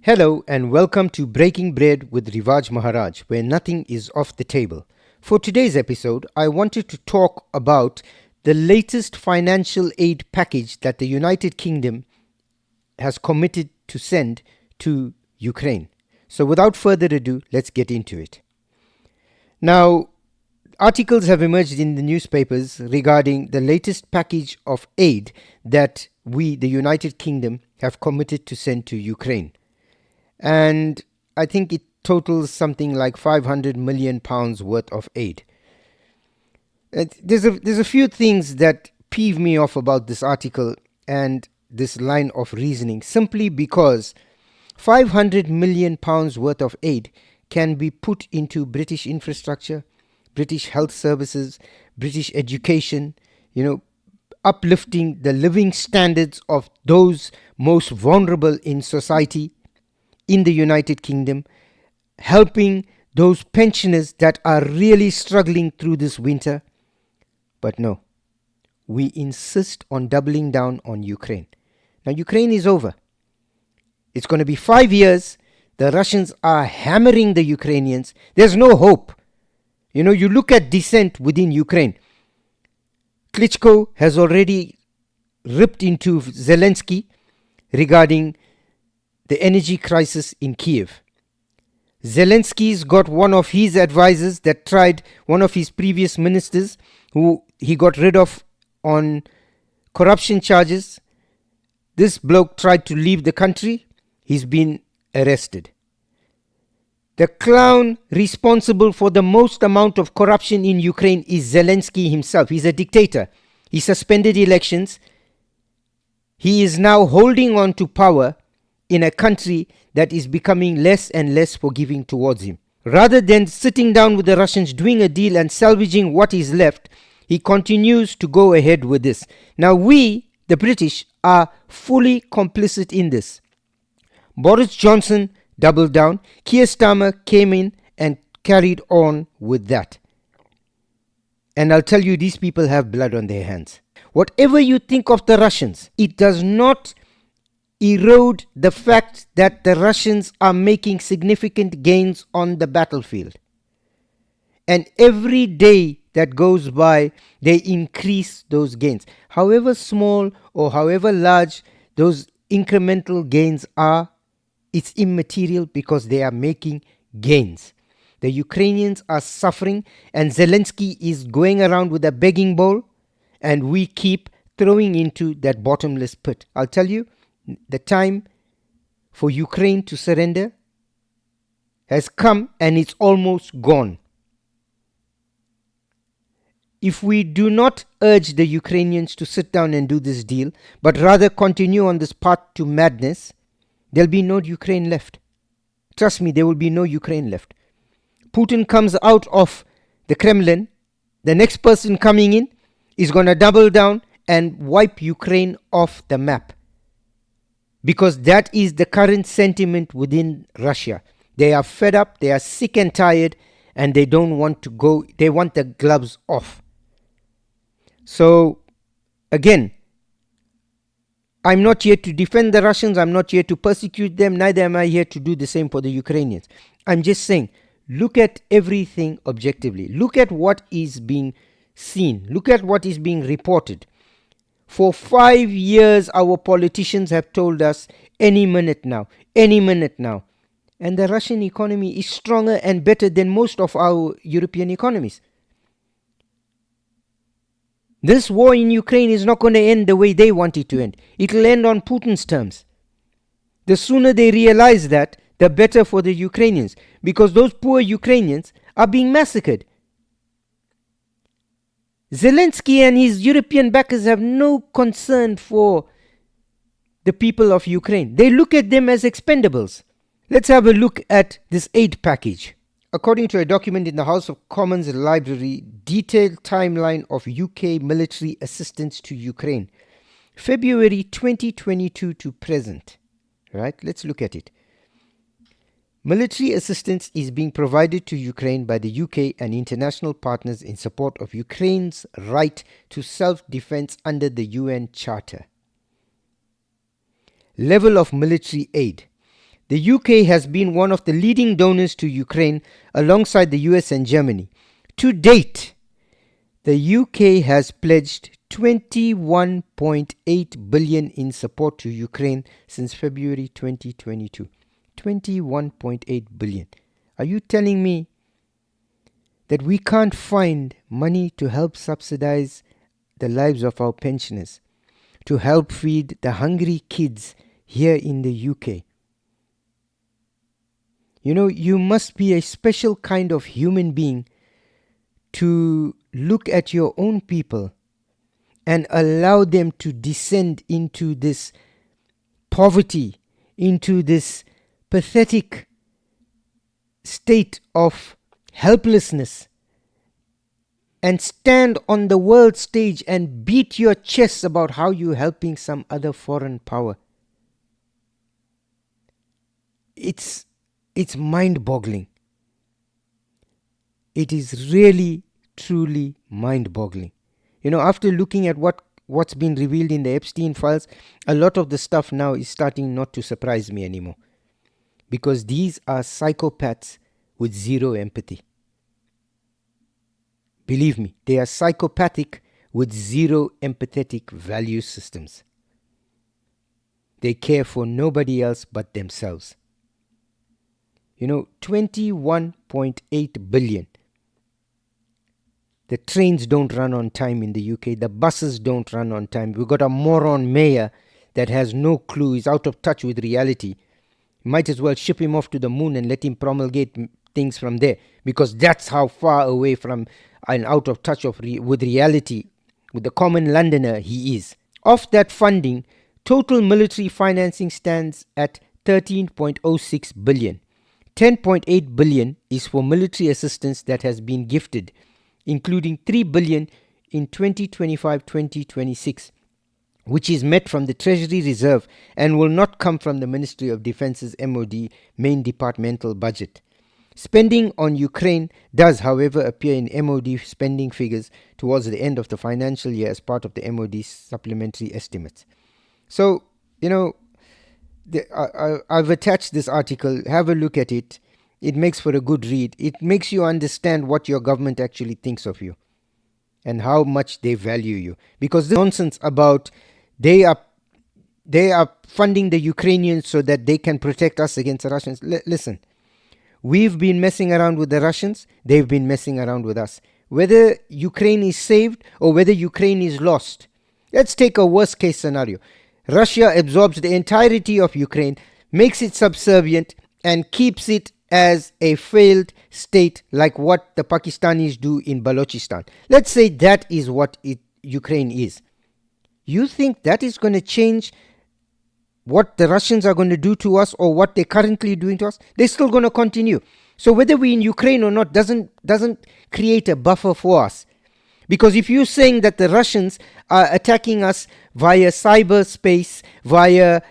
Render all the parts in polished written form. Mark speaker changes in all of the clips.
Speaker 1: Hello and welcome to Breaking Bread with Rivaaj Maharaj, where nothing is off the table. For today's episode, I wanted to talk about the latest financial aid package that the United Kingdom has committed to send to Ukraine. So without further ado, let's get into it. Now, articles have emerged in the newspapers regarding the latest package of aid that we, the United Kingdom, have committed to send to Ukraine. And I think it totals something like £500 million worth of aid. There's a few things that peeve me off about this article and this line of reasoning, simply because £500 million worth of aid can be put into British infrastructure, British health services, British education, uplifting the living standards of those most vulnerable in society in the United Kingdom, helping those pensioners that are really struggling through this winter. But no, we insist on doubling down on Ukraine. Now, Ukraine is over. It's going to be 5 years. The Russians are hammering the Ukrainians. There's no hope. You look at dissent within Ukraine. Klitschko has already ripped into Zelensky regarding the energy crisis in Kiev. Zelensky's got one of his advisors that tried, one of his previous ministers, who he got rid of on corruption charges. This bloke tried to leave the country. He's been arrested. The clown responsible for the most amount of corruption in Ukraine is Zelensky himself. He's a dictator. He suspended elections. He is now holding on to power in a country that is becoming less and less forgiving towards him. Rather than sitting down with the Russians, doing a deal and salvaging what is left, he continues to go ahead with this. Now we, the British, are fully complicit in this. Boris Johnson doubled down. Keir Starmer came in and carried on with that. And I'll tell you, these people have blood on their hands. Whatever you think of the Russians, it does not erode the fact that the Russians are making significant gains on the battlefield. And every day that goes by, they increase those gains. However small or however large those incremental gains are, it's immaterial because they are making gains. The Ukrainians are suffering, and Zelensky is going around with a begging bowl, and we keep throwing into that bottomless pit. I'll tell you, the time for Ukraine to surrender has come, and it's almost gone. If we do not urge the Ukrainians to sit down and do this deal, but rather continue on this path to madness, there'll be no Ukraine left. Trust me, there will be no Ukraine left. Putin comes out of the Kremlin, the next person coming in is going to double down and wipe Ukraine off the map. Because that is the current sentiment within Russia. They are fed up, they are sick and tired, and they don't want to go, they want the gloves off. So, again, I'm not here to defend the Russians, I'm not here to persecute them, neither am I here to do the same for the Ukrainians. I'm just saying, look at everything objectively. Look at what is being seen. Look at what is being reported. For 5 years, our politicians have told us any minute now. And the Russian economy is stronger and better than most of our European economies. This war in Ukraine is not going to end the way they want it to end. It will end on Putin's terms. The sooner they realize that, the better for the Ukrainians. Because those poor Ukrainians are being massacred. Zelensky and his European backers have no concern for the people of Ukraine. They look at them as expendables. Let's have a look at this aid package. According to a document in the House of Commons Library, detailed timeline of UK military assistance to Ukraine, February 2022 to present. Right? Let's look at it. Military assistance is being provided to Ukraine by the UK and international partners in support of Ukraine's right to self-defense under the UN Charter. Level of military aid. The UK has been one of the leading donors to Ukraine alongside the US and Germany. To date, the UK has pledged 21.8 billion in support to Ukraine since February 2022. 21.8 billion. Are you telling me that we can't find money to help subsidize the lives of our pensioners, to help feed the hungry kids here in the UK? You know, you must be a special kind of human being to look at your own people and allow them to descend into this poverty, into this pathetic state of helplessness, and stand on the world stage and beat your chest about how you're helping some other foreign power. It's mind-boggling. It is really, truly mind-boggling. You know, after looking at what's been revealed in the Epstein files, a lot of the stuff now is starting not to surprise me anymore. Because these are psychopaths with zero empathy. Believe me, they are psychopathic with zero empathetic value systems. They care for nobody else but themselves. You know, 21.8 billion. The trains don't run on time in the UK. The buses don't run on time. We've got a moron mayor that has no clue. He's out of touch with reality. Might as well ship him off to the moon and let him promulgate things from there, because that's how far away from and out of touch with reality, with the common Londoner he is. Of that funding, total military financing stands at 13.06 billion. 10.8 billion is for military assistance that has been gifted, including 3 billion in 2025-2026, which is met from the Treasury Reserve and will not come from the Ministry of Defence's MOD main departmental budget. Spending on Ukraine does, however, appear in MOD spending figures towards the end of the financial year as part of the MOD's supplementary estimates. So, you know, I've attached this article. Have a look at it. It makes for a good read. It makes you understand what your government actually thinks of you and how much they value you. Because this nonsense about they are funding the Ukrainians so that they can protect us against the Russians. Listen, we've been messing around with the Russians. They've been messing around with us. Whether Ukraine is saved or whether Ukraine is lost. Let's take a worst case scenario. Russia absorbs the entirety of Ukraine, makes it subservient, and keeps it as a failed state like what the Pakistanis do in Balochistan. Let's say that is what Ukraine is. You think that is going to change what the Russians are going to do to us or what they're currently doing to us? They're still going to continue. So whether we're in Ukraine or not doesn't create a buffer for us. Because if you're saying that the Russians are attacking us via cyberspace, via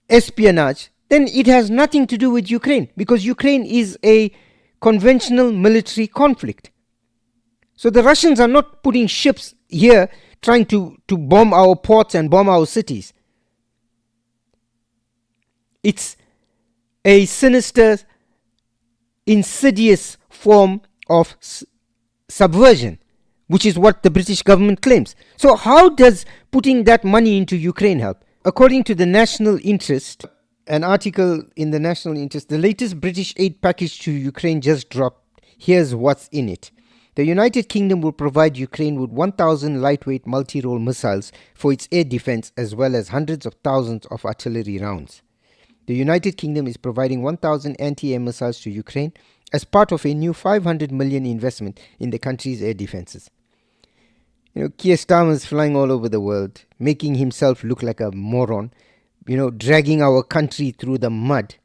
Speaker 1: espionage, then it has nothing to do with Ukraine, because Ukraine is a conventional military conflict. So the Russians are not putting ships here trying to bomb our ports and bomb our cities. It's a sinister, insidious form of subversion, which is what the British government claims. So how does putting that money into Ukraine help? According to the National Interest, an article in the National Interest, the latest British aid package to Ukraine just dropped. Here's what's in it. The United Kingdom will provide Ukraine with 1,000 lightweight multi-role missiles for its air defense, as well as hundreds of thousands of artillery rounds. The United Kingdom is providing 1,000 anti-air missiles to Ukraine as part of a new 500 million investment in the country's air defenses. You know, Keir Starmer is flying all over the world, making himself look like a moron, you know, dragging our country through the mud.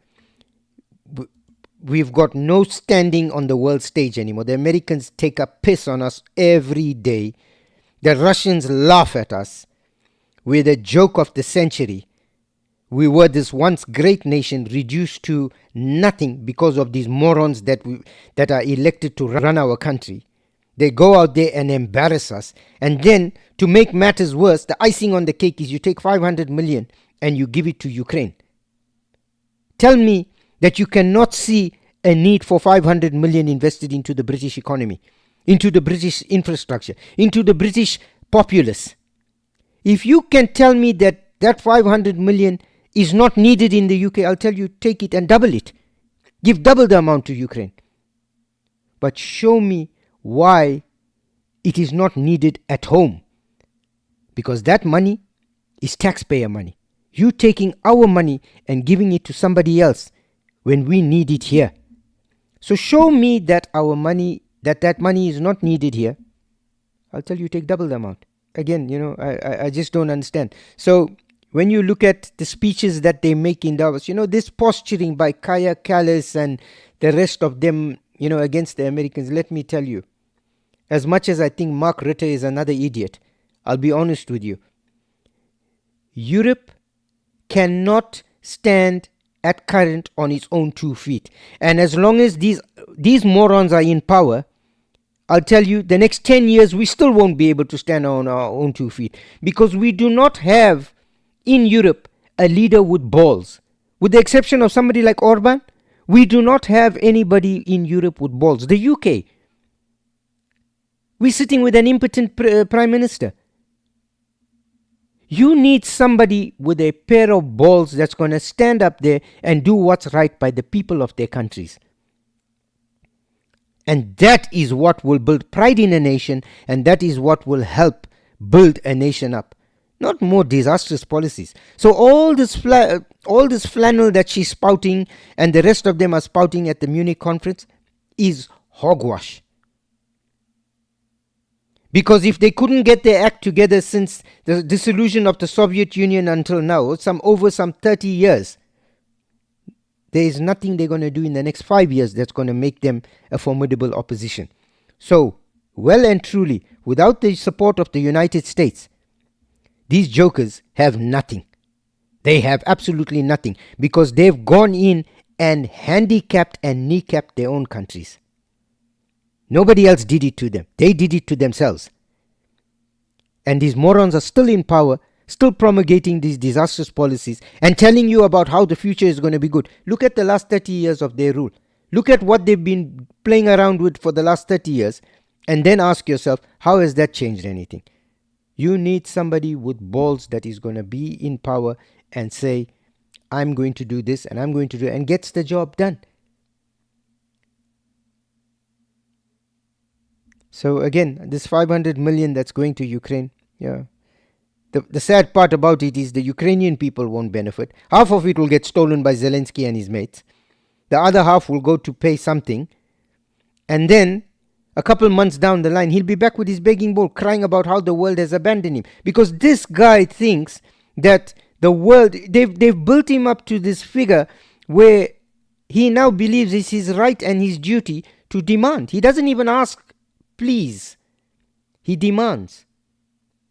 Speaker 1: We've got no standing on the world stage anymore. The Americans take a piss on us every day. The Russians laugh at us. We're the joke of the century. We were this once great nation reduced to nothing because of these morons that are elected to run our country. They go out there and embarrass us. And then, to make matters worse, the icing on the cake is you take 500 million and you give it to Ukraine. tell me that you cannot see a need for 500 million invested into the British economy, into the British infrastructure, into the British populace. If you can tell me that that 500 million is not needed in the UK, I'll tell you, take it and double it. Give double the amount to Ukraine. But show me why it is not needed at home. Because that money is taxpayer money. You taking our money and giving it to somebody else when we need it here. So show me that our money, that money is not needed here. I'll tell you, take double the amount. Again, I just don't understand. So when you look at the speeches that they make in Davos, this posturing by Kaya Kallas and the rest of them, against the Americans, let me tell you, as much as I think Mark Rutte is another idiot, I'll be honest with you. Europe cannot stand at current on its own 2 feet. And as long as these morons are in power, I'll tell you, the next 10 years, we still won't be able to stand on our own 2 feet. Because we do not have, in Europe, a leader with balls. With the exception of somebody like Orban, we do not have anybody in Europe with balls. The UK, we're sitting with an impotent prime minister. You need somebody with a pair of balls that's going to stand up there and do what's right by the people of their countries. And that is what will build pride in a nation, and that is what will help build a nation up. Not more disastrous policies. So all this flannel that she's spouting and the rest of them are spouting at the Munich conference is hogwash. Because if they couldn't get their act together since the dissolution of the Soviet Union until now, over some 30 years, there is nothing they're going to do in the next 5 years that's going to make them a formidable opposition. So, well and truly, without the support of the United States, these jokers have nothing. They have absolutely nothing because they've gone in and handicapped and kneecapped their own countries. Nobody else did it to them. They did it to themselves. And these morons are still in power, still promulgating these disastrous policies and telling you about how the future is going to be good. Look at the last 30 years of their rule. Look at what they've been playing around with for the last 30 years and then ask yourself, how has that changed anything? You need somebody with balls that is going to be in power and say, I'm going to do this and I'm going to do it, and gets the job done. So again, this 500 million that's going to Ukraine, the sad part about it is the Ukrainian people won't benefit. Half of it will get stolen by Zelensky and his mates. The other half will go to pay something. And then, a couple months down the line, he'll be back with his begging bowl, crying about how the world has abandoned him. Because this guy thinks that the world, they've built him up to this figure where he now believes it's his right and his duty to demand. He doesn't even ask, please. He demands.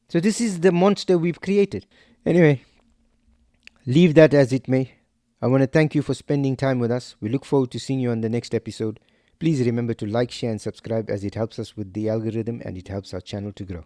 Speaker 1: So this is the monster we've created. Anyway, leave that as it may. I want to thank you for spending time with us. We look forward to seeing you on the next episode. Please remember to like, share and subscribe as it helps us with the algorithm and it helps our channel to grow.